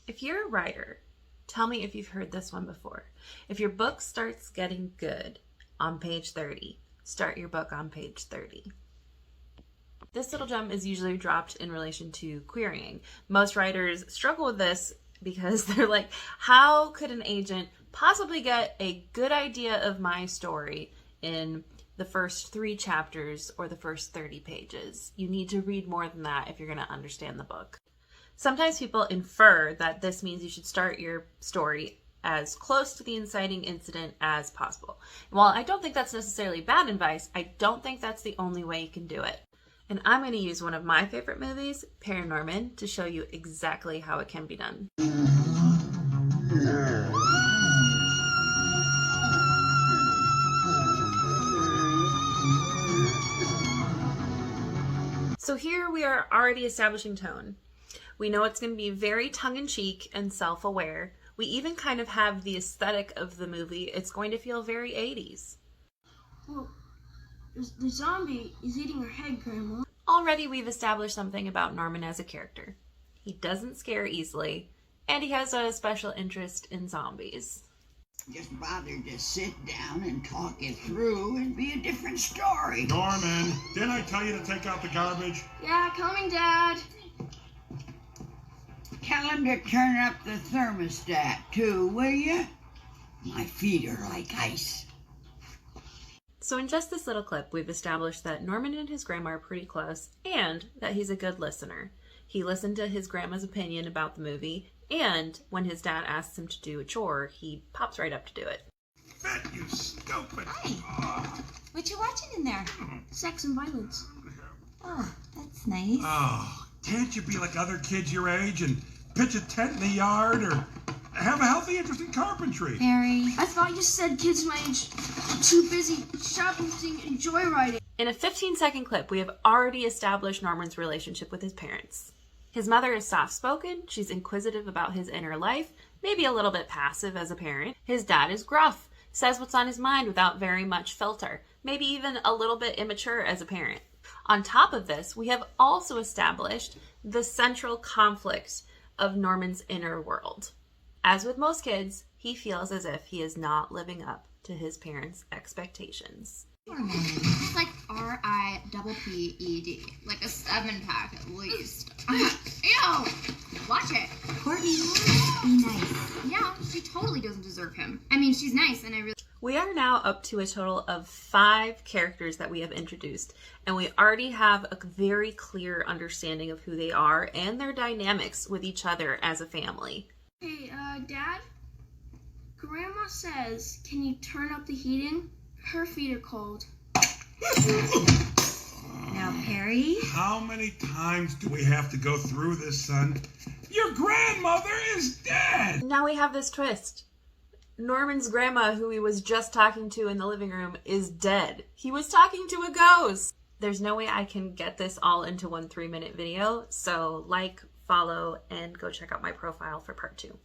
If you're a writer, tell me if you've heard this one before. If your book starts getting good on page 30, start your book on page 30. This little gem is usually dropped in relation to querying. Most writers struggle with this because they're like, how could an agent possibly get a good idea of my story in the first 3 chapters or the first 30 pages? You need to read more than that if you're going to understand the book. Sometimes people infer that this means you should start your story as close to the inciting incident as possible. While I don't think that's necessarily bad advice, I don't think that's the only way you can do it. And I'm going to use one of my favorite movies, ParaNorman, to show you exactly how it can be done. So here we are already establishing tone. We know it's going to be very tongue-in-cheek and self-aware. We even kind of have the aesthetic of the movie. It's going to feel very 80s. Well, the zombie is eating her head, Grandma. Already we've established something about Norman as a character. He doesn't scare easily, and he has a special interest in zombies. Just bothered to sit down and talk it through and be a different story. Norman, didn't I tell you to take out the garbage? Yeah, coming, Dad. Tell him to turn up the thermostat too, will you? My feet are like ice. So in just this little clip, we've established that Norman and his grandma are pretty close and that he's a good listener. He listened to his grandma's opinion about the movie, and when his dad asks him to do a chore, he pops right up to do it. Bet you stupid. Hi. What you watching in there? Sex and violence. Oh, that's nice. Oh, can't you be like other kids your age and pitch a tent in the yard or have a healthy interest in carpentry? Harry. I thought you said kids my age are too busy shoplifting and joyriding. In a 15-second clip, we have already established Norman's relationship with his parents. His mother is soft-spoken, she's inquisitive about his inner life, maybe a little bit passive as a parent. His dad is gruff, says what's on his mind without very much filter, maybe even a little bit immature as a parent. On top of this, we have also established the central conflict of Norman's inner world. As with most kids, he feels as if he is not living up to his parents' expectations. It's like RIPPED, like a 7-pack at least. Ew! Watch it. Courtney, be nice. Yeah, she totally doesn't deserve him. I mean, she's nice, and I really... We are now up to a total of 5 characters that we have introduced, and we already have a very clear understanding of who they are and their dynamics with each other as a family. Hey, Dad? Grandma says, can you turn up the heating? Her feet are cold. Now, Perry. How many times do we have to go through this, son? Your grandmother is dead! Now we have this twist. Norman's grandma, who he was just talking to in the living room, is dead. He was talking to a ghost. There's no way I can get this all into one 3-minute video, so like, follow, and go check out my profile for part 2.